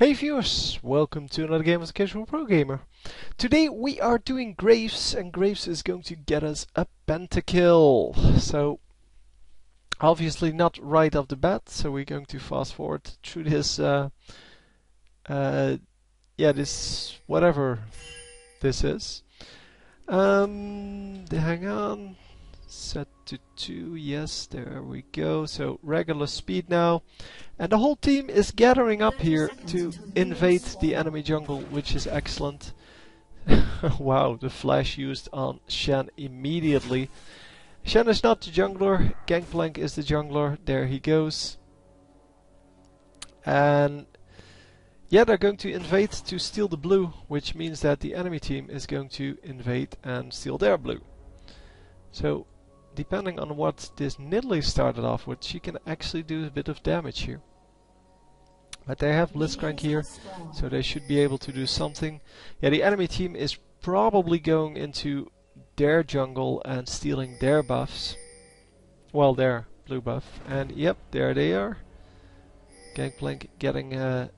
Hey viewers, welcome to another game as a casual pro gamer. Today we are doing Graves, and Graves is going to get us a Pentakill. So obviously not right off the bat, so we're going to fast forward through this this whatever this is. Hang on. Set to 2, yes, there we go. So regular speed now. And the whole team is gathering up here to invade the enemy jungle, which is excellent. Wow, the flash used on Shen immediately. Shen is not the jungler, Gangplank is the jungler, there he goes. And yeah, they're going to invade to steal the blue, which means that the enemy team is going to invade and steal their blue. So, depending on what this Nidalee started off with, she can actually do a bit of damage here. But they have Blitzcrank here, so they should be able to do something. Yeah, the enemy team is probably going into their jungle and stealing their buffs. Well, their blue buff. And yep, there they are. Gangplank getting a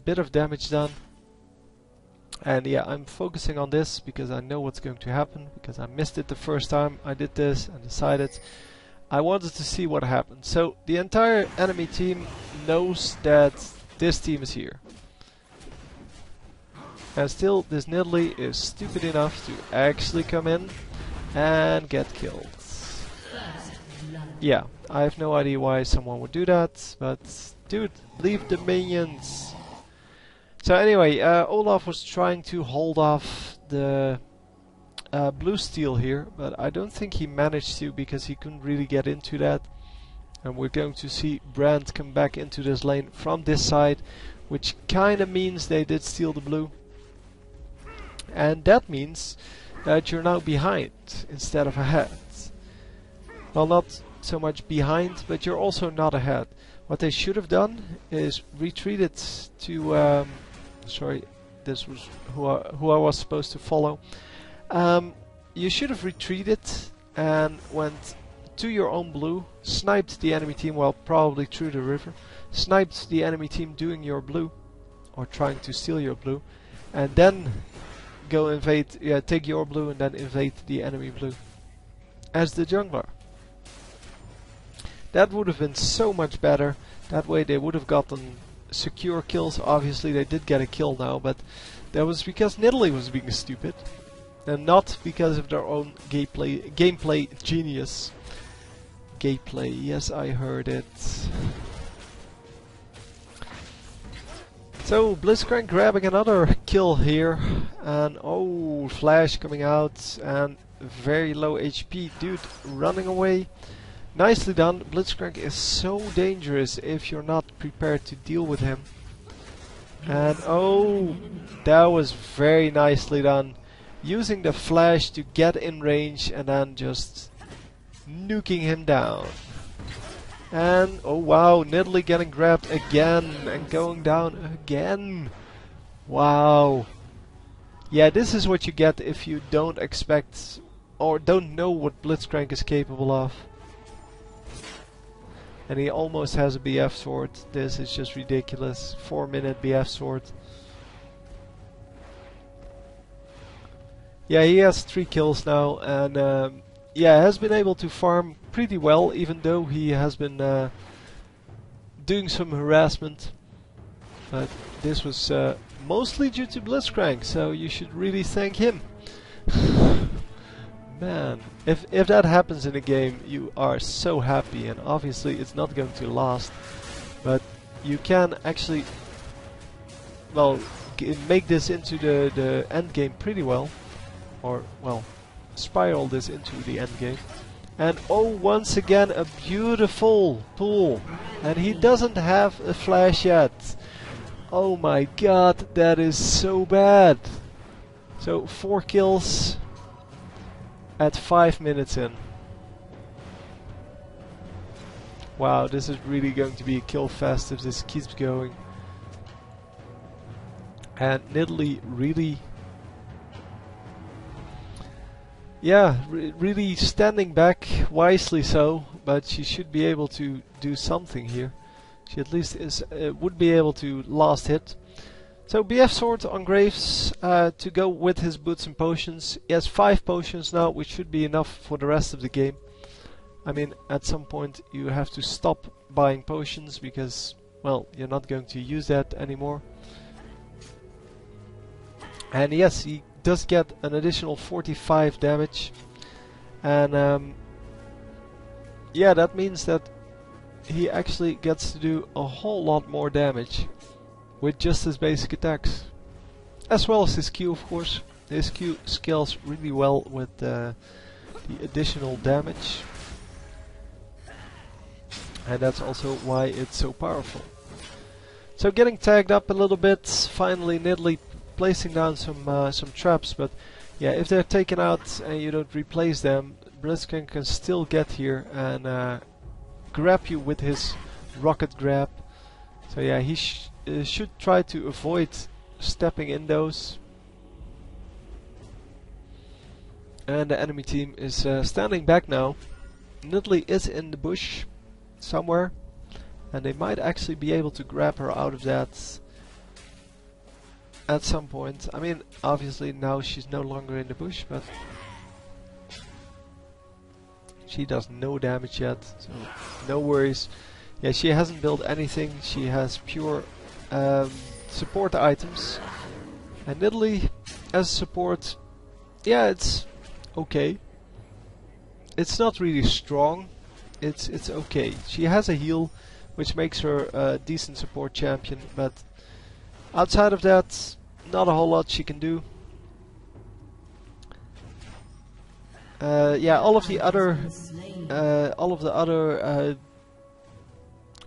bit of damage done. And yeah, I'm focusing on this because I know what's going to happen, because I missed it the first time I did this and decided I wanted to see what happened. So the entire enemy team knows that this team is here. And still this Nidalee is stupid enough to actually come in and get killed. Yeah, I have no idea why someone would do that, but dude, leave the minions! So anyway, Olaf was trying to hold off the blue steal here, but I don't think he managed to because he couldn't really get into that. And we're going to see Brand come back into this lane from this side, which kinda means they did steal the blue. And that means that you're now behind instead of ahead. Well, not so much behind, but you're also not ahead. What they should have done is retreated to sorry, this was who I was supposed to follow. You should have retreated and went to your own blue, sniped the enemy team, well, probably through the river, sniped the enemy team doing your blue, or trying to steal your blue, and then go invade, take your blue and then invade the enemy blue as the jungler. That would have been so much better. That way they would have gotten secure kills. Obviously they did get a kill now, but that was because Nidalee was being stupid and not because of their own gameplay genius. Gameplay, yes, I heard it. So Blitzcrank grabbing another kill here, and oh, flash coming out and very low HP dude running away. Nicely done. Blitzcrank is so dangerous if you're not prepared to deal with him. And oh, that was very nicely done. Using the flash to get in range and then just nuking him down. And oh wow, Nidalee getting grabbed again and going down again. Wow. Yeah, this is what you get if you don't expect or don't know what Blitzcrank is capable of. And he almost has a BF sword. This is just ridiculous. 4-minute BF sword. Yeah, he has 3 kills now, and yeah, has been able to farm pretty well, even though he has been doing some harassment. But this was mostly due to Blitzcrank, so you should really thank him. Man, if that happens in a game, you are so happy, and obviously it's not going to last. But you can actually, well, make this into the end game pretty well, or well, spiral this into the end game. And oh, once again a beautiful pull, and he doesn't have a flash yet. Oh my god, that is so bad. So 4 kills at 5 minutes in. Wow, this is really going to be a kill fest if this keeps going. And Nidalee really, yeah, really standing back, wisely so, but she should be able to do something here. She at least is would be able to last hit. So BF Sword on Graves to go with his boots and potions. He has 5 potions now, which should be enough for the rest of the game. I mean, at some point you have to stop buying potions because, well, you're not going to use that anymore. And yes, he does get an additional 45 damage. And yeah, that means that he actually gets to do a whole lot more damage with just his basic attacks. As well as his Q, of course. His Q scales really well with the additional damage. And that's also why it's so powerful. So getting tagged up a little bit, finally Nidalee placing down some traps, but yeah, if they're taken out and you don't replace them, Blitzcrank can still get here and grab you with his rocket grab. So yeah, he should try to avoid stepping in those. And the enemy team is standing back now. Nidalee is in the bush somewhere, and they might actually be able to grab her out of that at some point. I mean, obviously now she's no longer in the bush, but she does no damage yet, so no worries. Yeah, she hasn't built anything. She has pure support items. And Nidalee as support, yeah, it's okay. It's not really strong. It's okay. She has a heal, which makes her a decent support champion, but outside of that, not a whole lot she can do. Yeah, all of the other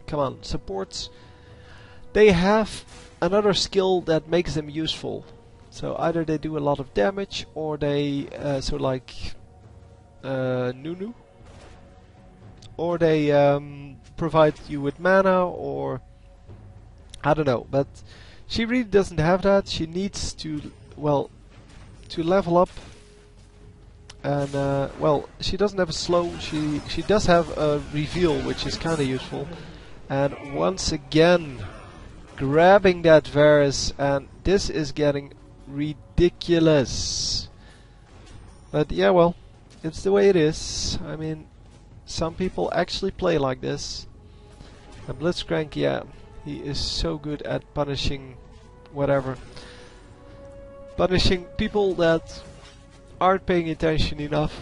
come on, supports, they have another skill that makes them useful. So either they do a lot of damage, or they so like Nunu, or they provide you with mana, or I don't know. But she really doesn't have that. She needs to, well, to level up. And well, she doesn't have a slow. She does have a reveal, which is kind of useful. And once again, grabbing that Varus, and this is getting ridiculous. But yeah, well, it's the way it is. I mean, some people actually play like this. And Blitzcrank, yeah, he is so good at punishing whatever. Punishing people that aren't paying attention enough.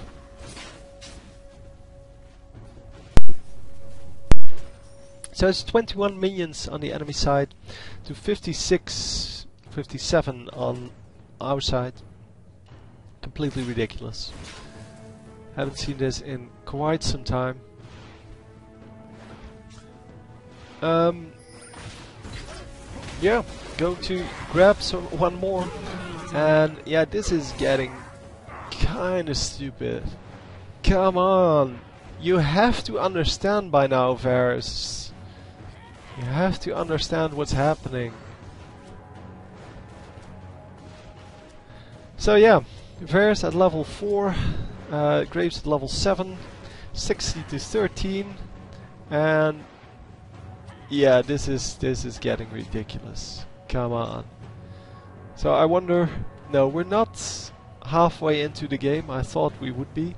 So it's 21 minions on the enemy side to 56, 57 on our side. Completely ridiculous. Haven't seen this in quite some time. Yeah, going to grab one more, and yeah, this is getting kinda stupid. Come on, you have to understand by now, Varus. You have to understand what's happening. So yeah, Varus at level 4, Graves at level 7, 60 to 13, and yeah, this is getting ridiculous. Come on. So I wonder. No, we're not halfway into the game. I thought we would be,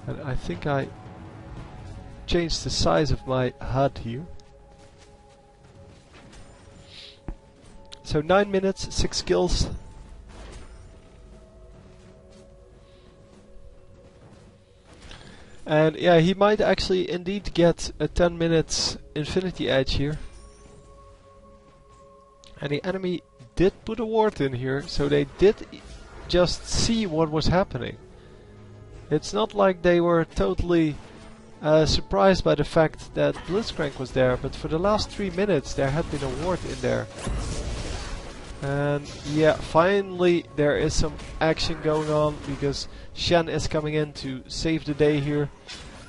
and I think I changed the size of my HUD here. So 9 minutes, 6 kills. And yeah, he might actually indeed get a 10 minutes Infinity Edge here. And the enemy did put a ward in here, so they did just see what was happening. It's not like they were totally surprised by the fact that Blitzcrank was there, but for the last 3 minutes there had been a ward in there. And yeah, finally there is some action going on, because Shen is coming in to save the day here.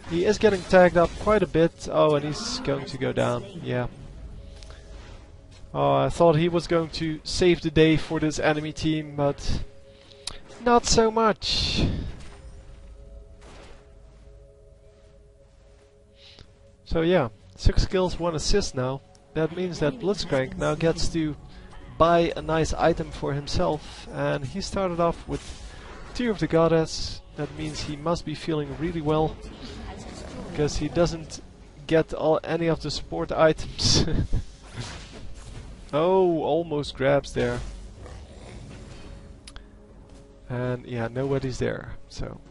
He is getting tagged up quite a bit. Oh, and he's going to go down. Yeah. Oh, I thought he was going to save the day for this enemy team, but not so much. So yeah, 6 kills, 1 assist now. That means that Blitzcrank now gets to buy a nice item for himself, and he started off with Tear of the Goddess. That means he must be feeling really well, because he doesn't get any of the support items. Oh, almost grabs there. And yeah, nobody's there, so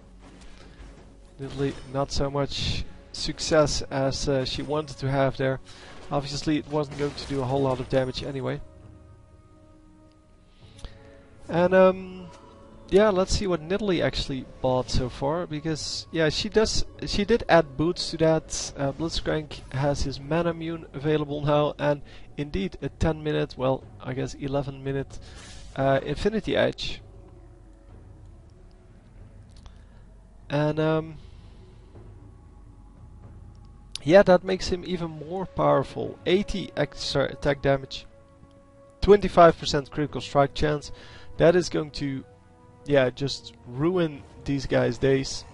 literally not so much success as she wanted to have there. Obviously it wasn't going to do a whole lot of damage anyway. And yeah, let's see what Nidalee actually bought so far, because yeah, she did add boots to that. Blitzcrank has his mana mune available now, and indeed a 10-minute, well, I guess 11-minute Infinity Edge. And yeah, that makes him even more powerful. 80 extra attack damage, 25% critical strike chance. That is going to, yeah, just ruin these guys' days,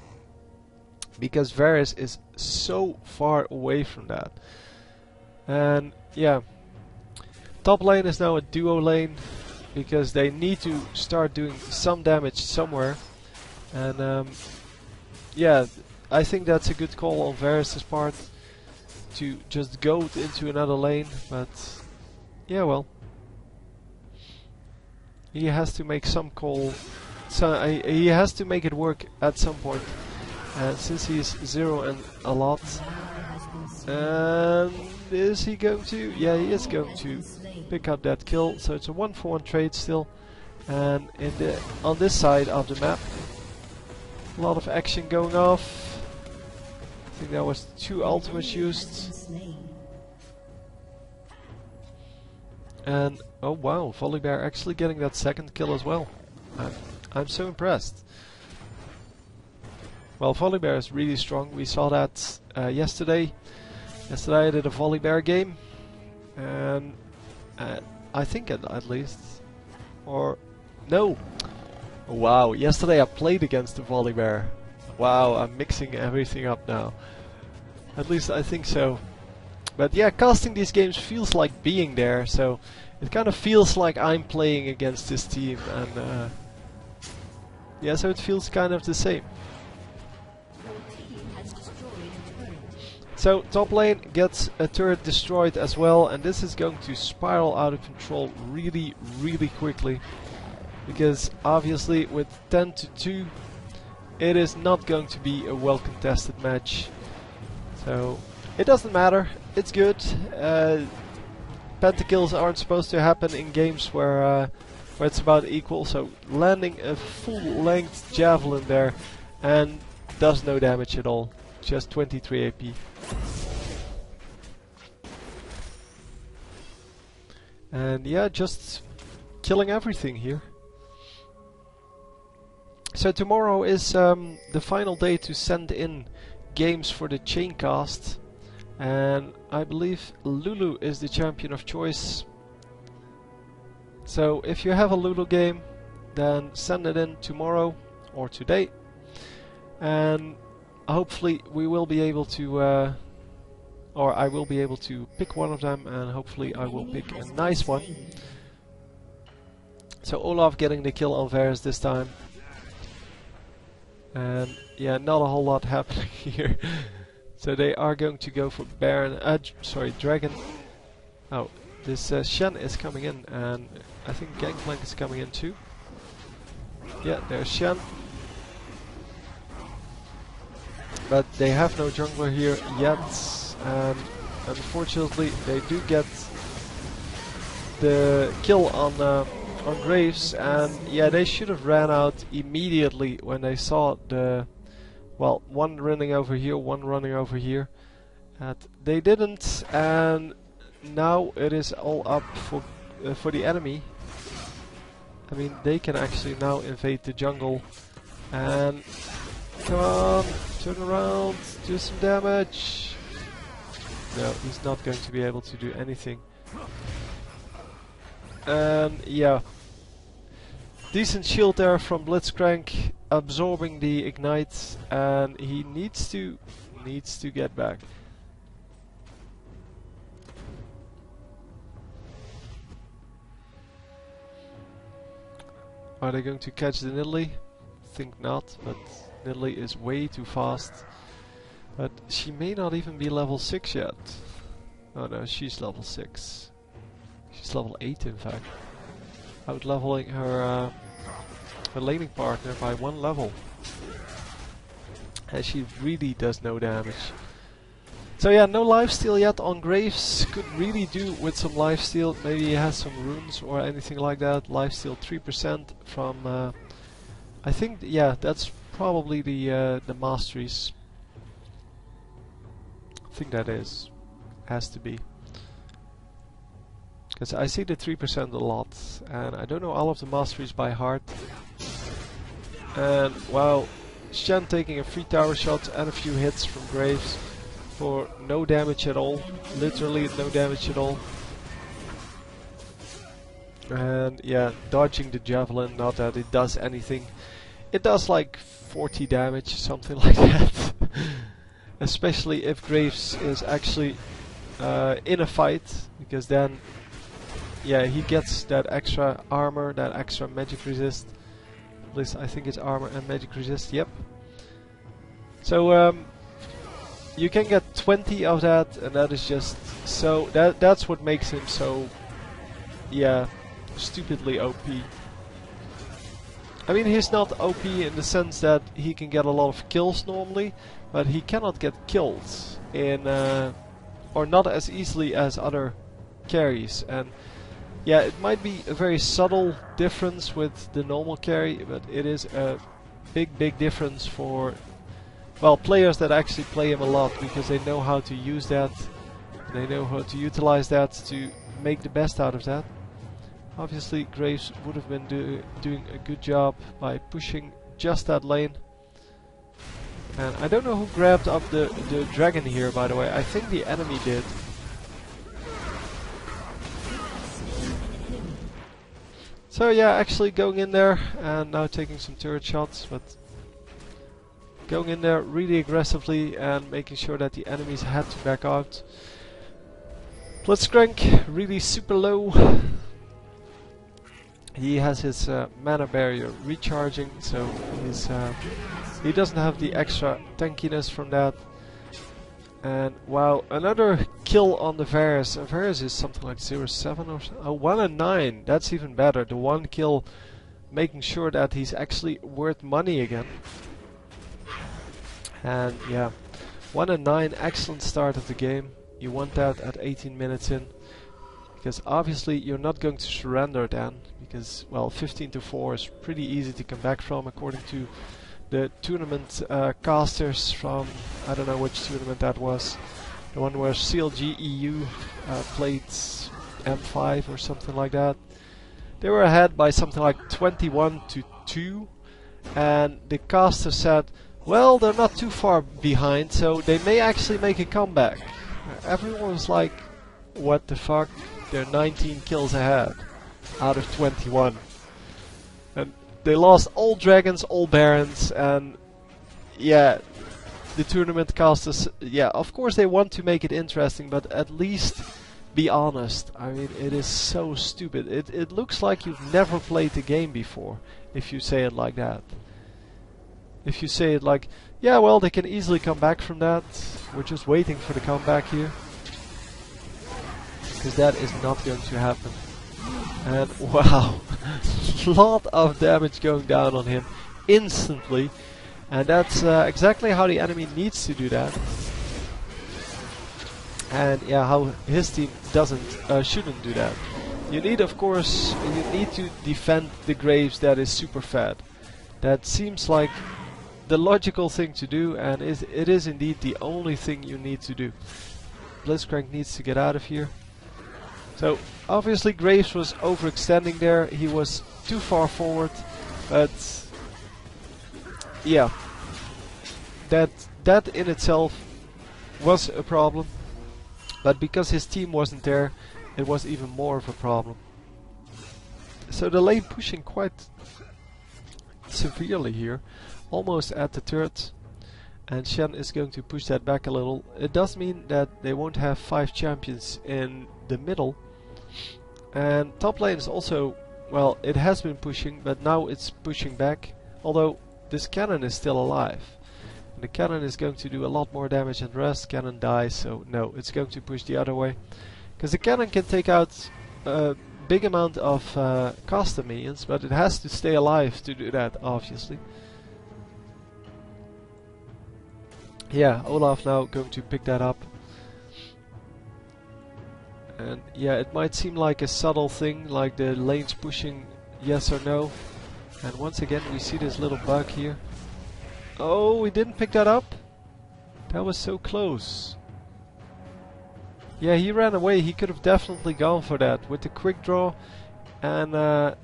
because Varus is so far away from that. And yeah, top lane is now a duo lane, because they need to start doing some damage somewhere. And yeah, I think that's a good call on Varus' part, to just go into another lane, but yeah, well, he has to make some call, so he has to make it work at some point, and since he's 0 and a lot. And is he going to? Yeah, he is going to pick up that kill, so it's a 1-for-1 trade still. And on this side of the map, a lot of action going off. I think there was 2 ultimates used. And oh wow, Volibear actually getting that second kill as well. I'm so impressed. Well, Volibear is really strong. We saw that yesterday. Yesterday I did a Volibear game, and I think at least, or no. Wow, yesterday I played against the Volibear. Wow, I'm mixing everything up now. At least I think so. But yeah, casting these games feels like being there, so it kind of feels like I'm playing against this team, and yeah, so it feels kind of the same. So top lane gets a turret destroyed as well, and this is going to spiral out of control really, really quickly, because obviously with 10-2 it is not going to be a well contested match. So it doesn't matter, it's good. Pentakills aren't supposed to happen in games where it's about equal, so landing a full length javelin there and does no damage at all, just 23 AP. And yeah, just killing everything here. So tomorrow is the final day to send in games for the chain cast, and I believe Lulu is the champion of choice. So if you have a Lulu game, then send it in tomorrow or today, and hopefully we will be able to, or I will be able to pick one of them, and hopefully I will pick a nice one. So Olaf getting the kill on Varus this time. And yeah, not a whole lot happening here. So they are going to go for Baron, Dragon. Oh, this Shen is coming in, and I think Gangplank is coming in too. Yeah, there's Shen. But they have no jungler here yet, and unfortunately they do get the kill on Graves, and yeah, they should have ran out immediately when they saw the, well, one running over here, one running over here. They didn't, and now it is all up for the enemy. I mean, they can actually now invade the jungle, and come on, turn around, do some damage. No, he's not going to be able to do anything. And yeah, decent shield there from Blitzcrank, absorbing the ignite, and he needs to get back. Are they going to catch the Nidalee? Think not, but Nidalee is way too fast. But she may not even be level 6 yet. Oh no, she's level 6. She's level 8 in fact. Out leveling her laning partner by 1 level. And she really does no damage. So yeah, no lifesteal yet on Graves. Could really do with some lifesteal. Maybe he has some runes or anything like that. Lifesteal 3% from... I think, yeah, that's probably the masteries. I think that is. Has to be. Because I see the 3% a lot. And I don't know all of the masteries by heart. And, wow, Shen taking a free tower shot and a few hits from Graves. For no damage at all. Literally no damage at all. And yeah, dodging the javelin, not that it does anything. It does like 40 damage, something like that. Especially if Graves is actually in a fight, because then yeah, he gets that extra armor, that extra magic resist. At least I think it's armor and magic resist, yep. So you can get 20 of that, and that is just so... That's what makes him so... yeah, stupidly OP. I mean, he's not OP in the sense that he can get a lot of kills normally, but he cannot get killed in... or not as easily as other carries. And yeah, it might be a very subtle difference with the normal carry, but it is a big difference for... well, players that actually play him a lot, because they know how to use that, they know how to utilize that to make the best out of that. Obviously Graves would have been doing a good job by pushing just that lane. And I don't know who grabbed up the dragon here, by the way. I think the enemy did. So yeah, actually going in there and now taking some turret shots, but going in there really aggressively and making sure that the enemies had to back out. Blitzcrank really super low. He has his mana barrier recharging, so he doesn't have the extra tankiness from that. And wow, another kill on the Varus. Varus is something like 0.7 or so. Oh, 1 and 9. That's even better. The one kill making sure that he's actually worth money again. And yeah, 1 and 9, excellent start of the game. You want that at 18 minutes in, because obviously you're not going to surrender then, because well, 15-4 is pretty easy to come back from according to the tournament casters from, I don't know which tournament that was, the one where CLG EU played M5 or something like that. They were ahead by something like 21-2, and the caster said, well, they're not too far behind, so they may actually make a comeback. Everyone was like, what the fuck? They're 19 kills ahead out of 21. And they lost all dragons, all barons, and yeah, the tournament casters, yeah, of course they want to make it interesting, but at least be honest. I mean, it is so stupid. It looks like you've never played the game before, if you say it like that. If you say it like, yeah, well, they can easily come back from that. We're just waiting for the comeback here. Because that is not going to happen. And wow, lot of damage going down on him instantly. And that's exactly how the enemy needs to do that. And yeah, how his team shouldn't do that. You need, of course, you need to defend the Graves that is super fed. That seems like the logical thing to do, and it is indeed the only thing you need to do. Blitzcrank needs to get out of here. So obviously Graves was overextending there, he was too far forward, but yeah, that in itself was a problem, but because his team wasn't there, it was even more of a problem. So the lane pushing quite severely here, almost at the turret, and Shen is going to push that back a little. It does mean that they won't have 5 champions in the middle, and top lane is also well, it has been pushing, but now it's pushing back. Although this cannon is still alive. And the cannon is going to do a lot more damage than the rest. Cannon dies, so no, it's going to push the other way. Because the cannon can take out a big amount of caster minions, but it has to stay alive to do that, obviously. Yeah, Olaf now going to pick that up. And yeah, it might seem like a subtle thing, like the lane's pushing yes or no. And once again we see this little bug here. Oh, we didn't pick that up? That was so close. Yeah, he ran away. He could have definitely gone for that. With the quick draw and the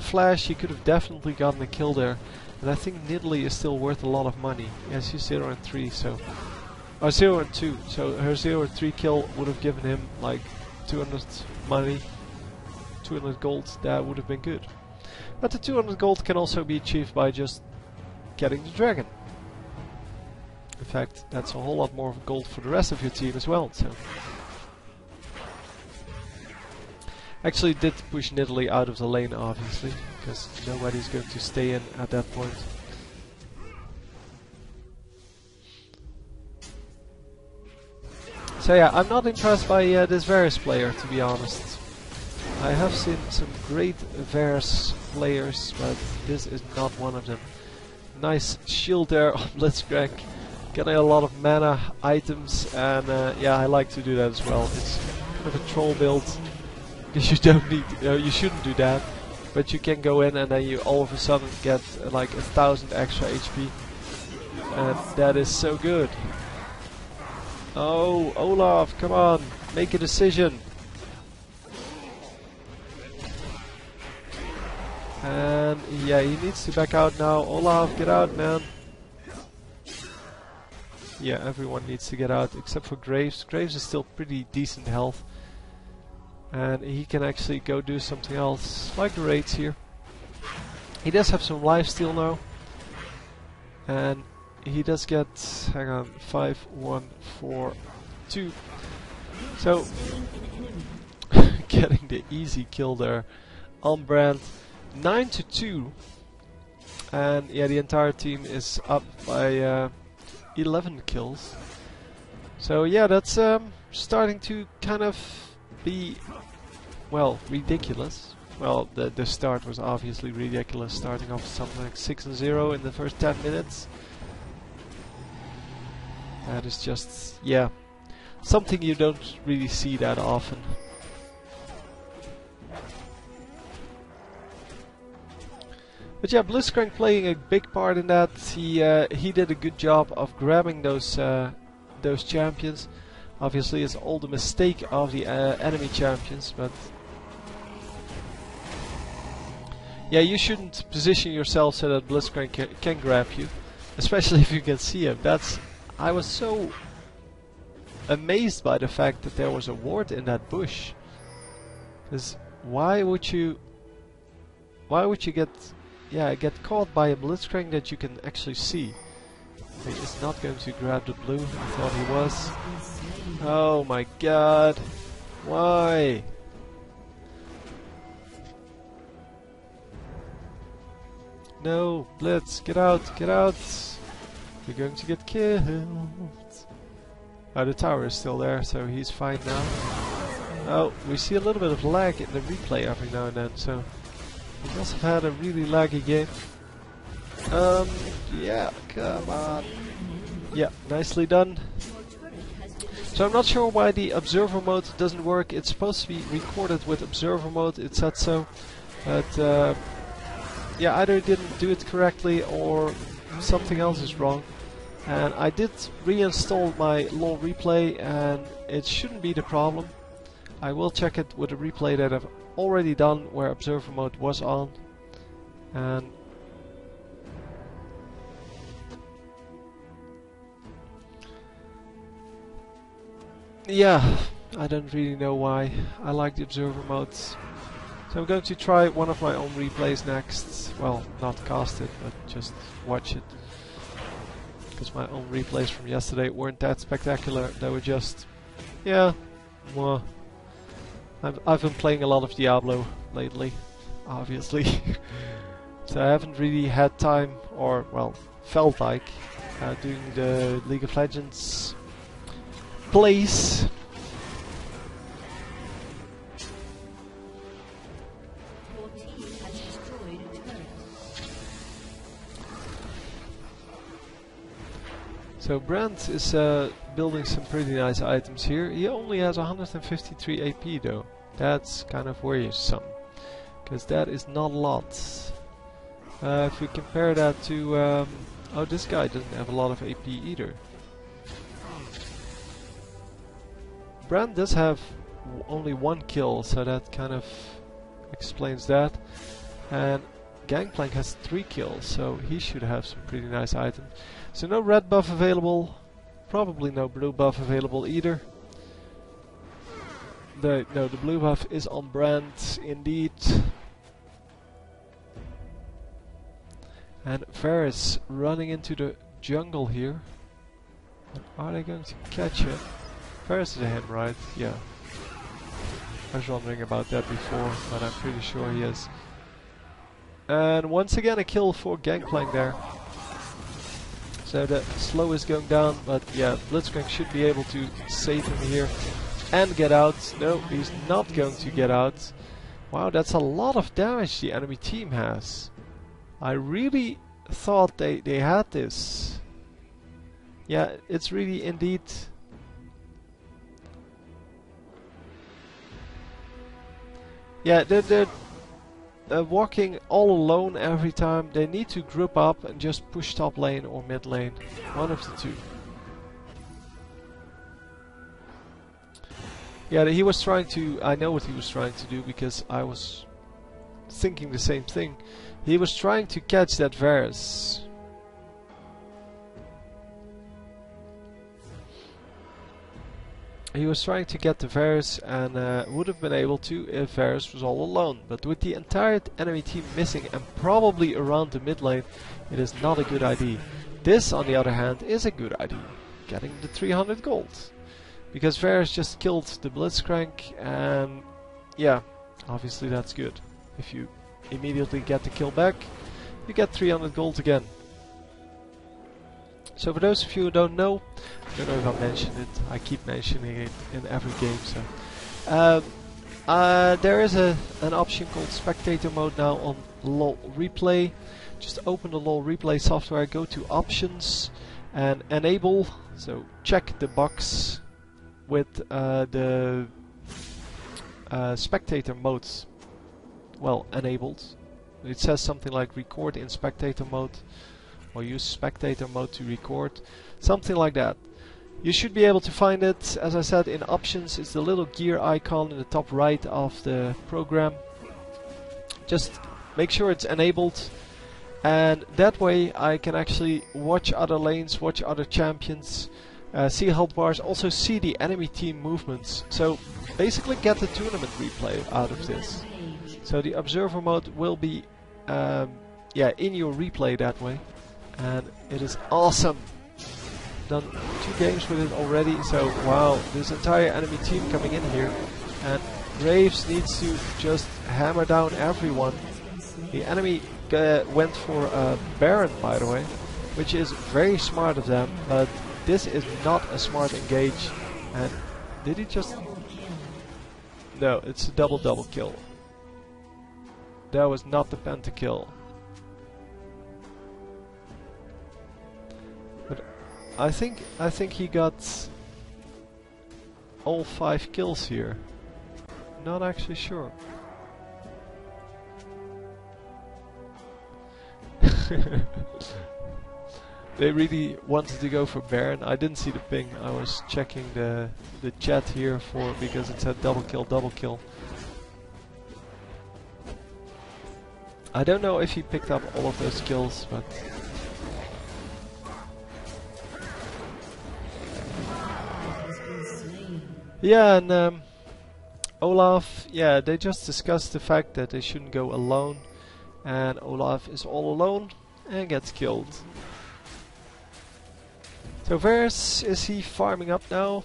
flash, he could have definitely gotten a kill there. And I think Nidalee is still worth a lot of money. Yeah, she's 0 and 3, so... or 0 and 2, so her 0 and 3 kill would have given him like 200 money, 200 gold. That would have been good. But the 200 gold can also be achieved by just getting the dragon. In fact, that's a whole lot more gold for the rest of your team as well. So, actually did push Nidalee out of the lane, obviously, because nobody's going to stay in at that point. So yeah, I'm not impressed by this Varus player, to be honest. I have seen some great Varus players, but this is not one of them. Nice shield there on Blitzcrank, getting a lot of mana items, and yeah, I like to do that as well. It's kind of a troll build, because you don't need, you shouldn't do that, but you can go in and then you all of a sudden get like 1000 extra HP, and that is so good. Oh, Olaf, come on, make a decision. And yeah, he needs to back out now. Olaf, get out, man. Yeah, everyone needs to get out except for Graves. Graves is still pretty decent health. And he can actually go do something else, like the raids here. He does have some lifesteal now. And he does get, hang on, 5, 1, 4, 2. So, getting the easy kill there on Brand. 9 to 2. And yeah, the entire team is up by 11 kills. So yeah, that's starting to kind of be, well, ridiculous. Well, the start was obviously ridiculous, starting off something like 6 and 0 in the first 10 minutes. That is just, yeah, something you don't really see that often. But yeah, Blitzcrank playing a big part in that. He did a good job of grabbing those champions. Obviously, it's all the mistake of the enemy champions, but yeah, you shouldn't position yourself so that Blitzcrank can grab you, especially if you can see him. I was so amazed by the fact that there was a ward in that bush. Because why would you get caught by a Blitzcrank that you can actually see? He is not going to grab the blue. I thought he was. Oh my god. Why? No, Blitz, get out, get out. You're going to get killed. Oh, the tower is still there, so he's fine now. Oh, we see a little bit of lag in the replay every now and then, so he must have had a really laggy game. Yeah, come on. Yeah, nicely done. So I'm not sure why the observer mode doesn't work. It's supposed to be recorded with observer mode, it said so. But yeah, either it didn't do it correctly or something else is wrong. And I did reinstall my LoL replay and it shouldn't be the problem. I will check it with a replay that I've already done where observer mode was on. And yeah, I don't really know why. I like the observer modes. So I'm going to try one of my own replays next. Well, not cast it, but just watch it. Because my own replays from yesterday weren't that spectacular. They were just, yeah, well, I've been playing a lot of Diablo lately. obviously. So I haven't really had time, or well, felt like doing the League of Legends plays. So Brand is building some pretty nice items here. He only has 153 AP though. That's kind of worrisome, because that is not a lot. If we compare that to... oh, this guy doesn't have a lot of AP either. Brand does have only one kill, so that kind of explains that. And Gangplank has 3 kills, so he should have some pretty nice items. So no red buff available, probably no blue buff available either. No, the blue buff is on Brand indeed. And Varus running into the jungle here. And are they going to catch him? Varus is a him, right? Yeah. I was wondering about that before, but I'm pretty sure he is. And once again a kill for Gangplank there. So the slow is going down, but yeah, Blitzcrank should be able to save him here and get out. No, he's not going to get out. Wow, that's a lot of damage the enemy team has. I really thought they had this. Yeah, it's really indeed... Yeah, they're walking all alone every time. They need to group up and just push top lane or mid lane. One of the two. Yeah, he was trying to... I know what he was trying to do, because I was thinking the same thing. He was trying to catch that Varus. He was trying to get the Varus, and would have been able to if Varus was all alone. But with the entire enemy team missing and probably around the mid lane, it is not a good idea. This, on the other hand, is a good idea. Getting the 300 gold. Because Varus just killed the Blitzcrank, and yeah, obviously that's good. If you immediately get the kill back, you get 300 gold again. So for those of you who don't know, I don't know if I mentioned it, I keep mentioning it in every game. So there is an option called spectator mode now on LoL Replay. Just open the LoL Replay software, go to options and enable, so check the box with the spectator mode, well, enabled. It says something like record in spectator mode, or use spectator mode to record, something like that. You should be able to find it, as I said, in options. It's the little gear icon in the top right of the program. Just make sure it's enabled, and that way I can actually watch other lanes, watch other champions, see health bars, also see the enemy team movements. So basically get the tournament replay out of this. So the observer mode will be yeah, in your replay that way, and it is awesome. Done 2 games with it already, so wow, this entire enemy team coming in here, and Graves needs to just hammer down everyone. The enemy went for Baron, by the way, which is very smart of them, but this is not a smart engage. And did he just... No, it's a double kill. That was not the Pentakill. But I think he got all 5 kills here. Not actually sure. They really wanted to go for Baron. I didn't see the ping. I was checking the chat here for, because it said double kill. I don't know if he picked up all of those kills, but yeah, and Olaf, yeah, they just discussed the fact that they shouldn't go alone, and Olaf is all alone and gets killed. So Varus, is he farming up now?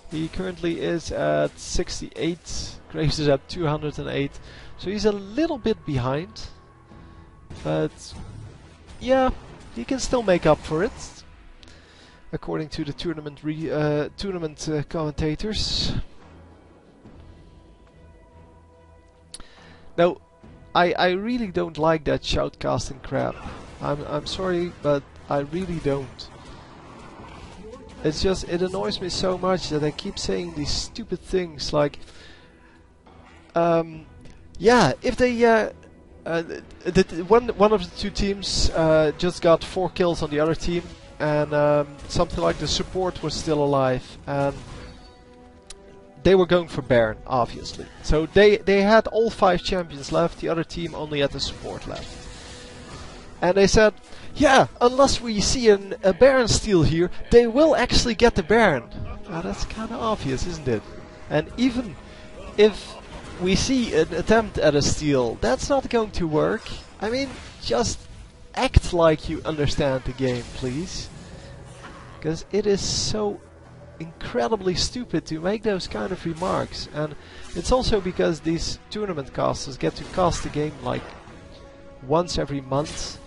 He currently is at 68, Graves is at 208. So he's a little bit behind, but yeah, he can still make up for it, according to the tournament commentators. Now, I really don't like that shoutcasting crap. I'm sorry, but I really don't. It's just, it annoys me so much that they keep saying these stupid things like, yeah, if they, one of the two teams just got 4 kills on the other team, and something like the support was still alive, and they were going for Baron, obviously. So they had all 5 champions left, the other team only had the support left. And they said, yeah, unless we see a Baron steal here, they will actually get the Baron. Now that's kind of obvious, isn't it? And even if we see an attempt at a steal, that's not going to work. I mean, just act like you understand the game, please. Because it is so incredibly stupid to make those kind of remarks. And it's also because these tournament casters get to cast the game like once every month.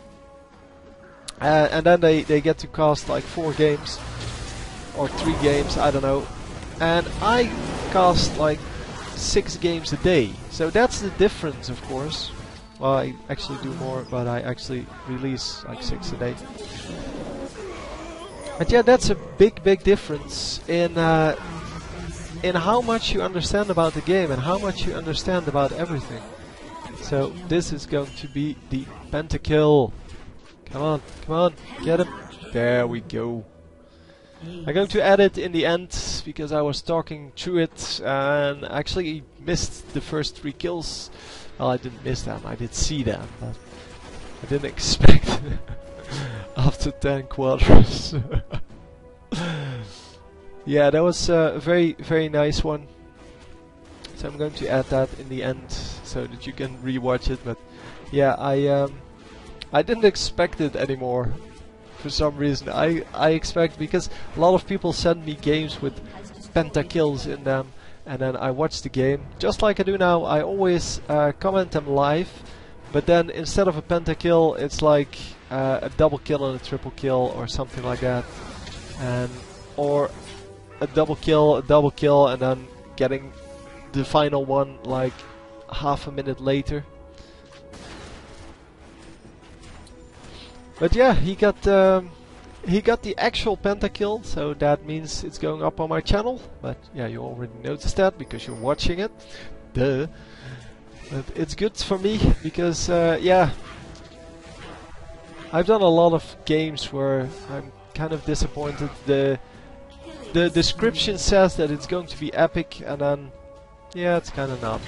And then they get to cast like 4 games or 3 games, I don't know. And I cast like 6 games a day, so that's the difference, of course. Well, I actually do more, but I actually release like 6 a day. But yeah, that's a big difference in how much you understand about the game and how much you understand about everything. So this is going to be the Pentakill. Come on, get him. There we go. I'm going to add it in the end because I was talking through it and actually missed the first 3 kills. Well, I didn't miss them, I did see them, but I didn't expect after 10 quadras. Yeah, that was a very nice one. So I'm going to add that in the end so that you can rewatch it. But yeah, I didn't expect it anymore. For some reason, I expect, because a lot of people send me games with pentakills in them, and then I watch the game just like I do now. I always comment them live, but then instead of a pentakill, it's like a double kill and a triple kill or something like that, and or a double kill, and then getting the final one like half a minute later. But yeah, he got the actual pentakill, so that means it's going up on my channel. But yeah, you already noticed that because you're watching it. Duh. But it's good for me because yeah, I've done a lot of games where I'm kind of disappointed. The description says that it's going to be epic, and then yeah, it's kind of not.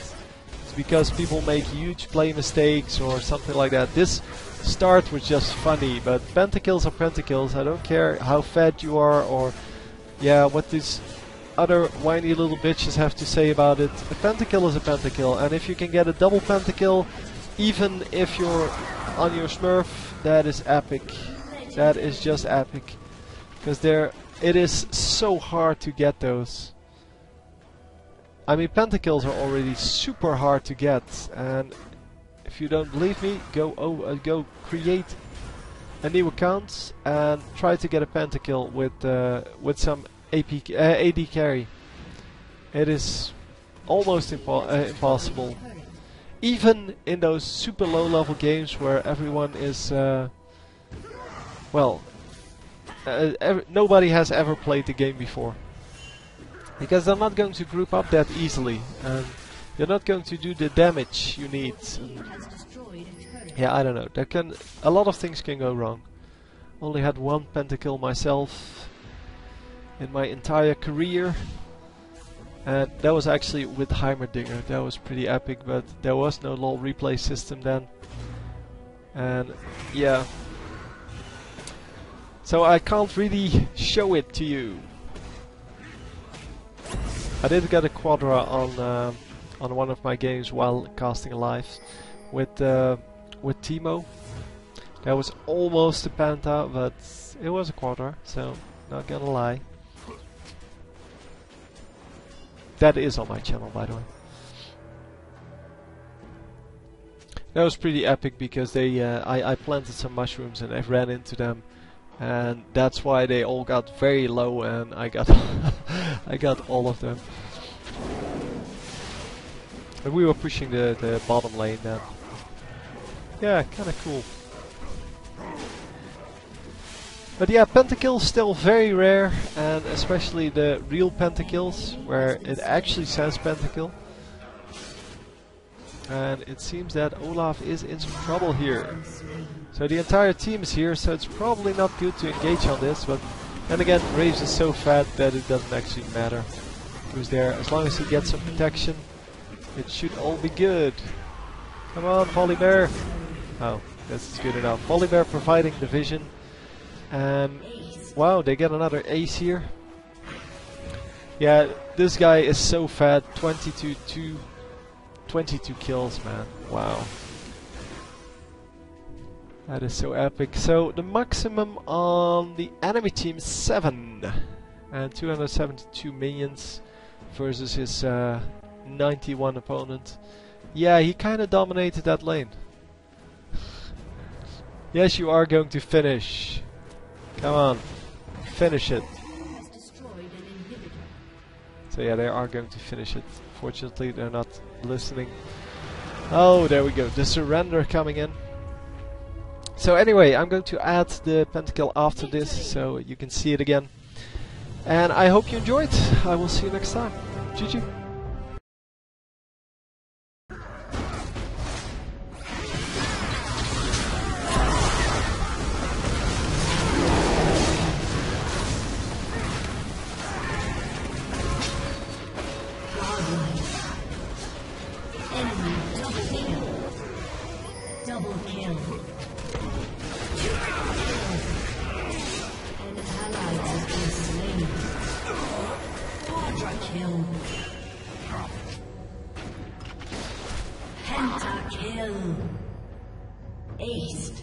It's because people make huge play mistakes or something like that. This start was just funny, but pentakills are pentakills. I don't care how fat you are or yeah, what these other whiny little bitches have to say about it. A pentakill is a pentakill, and if you can get a double pentakill, even if you're on your smurf, that is epic. That is just epic, because it is so hard to get those. I mean, pentakills are already super hard to get, and if you don't believe me, go create a new account and try to get a pentakill with some AD carry. It is almost impossible. Even in those super low level games where everyone is well, nobody has ever played the game before, because they're not going to group up that easily, and you're not going to do the damage you need. Yeah, I don't know. A lot of things can go wrong. Only had 1 pentakill myself in my entire career, and that was actually with Heimerdinger. That was pretty epic, but there was no LOL replay system then. And yeah, so I can't really show it to you. I did get a quadra on one of my games while casting live with Timo. That was almost a penta, but it was a quadra, so not gonna lie. That is on my channel, by the way. That was pretty epic because they I planted some mushrooms and I ran into them, and that's why they all got very low, and I got I got all of them. And we were pushing the bottom lane then. Yeah, kinda cool. But yeah, Pentakill's still very rare, and especially the real Pentakills, where it actually says Pentakill. And it seems that Olaf is in some trouble here. So the entire team is here, so it's probably not good to engage on this, but then again, Graves is so fat that it doesn't actually matter who's there. As long as he gets some protection, it should all be good. Come on, Polybear! Oh, this is good enough. Polybear providing the vision. And wow, they get another ace here. Yeah, this guy is so fat. 22 kills, man. Wow. That is so epic. So the maximum on the enemy team is 7. And 272 minions versus his 91 opponent. Yeah, he kind of dominated that lane. Yes, you are going to finish. Come on, finish it. So yeah, they are going to finish it. Fortunately, they're not listening. Oh, there we go. The surrender coming in. So anyway, I'm going to add the Pentakill after this, so you can see it again. And I hope you enjoyed. I will see you next time. GG. Double kill. An ally has been slain. Quadra kill. Pentakill. Aced.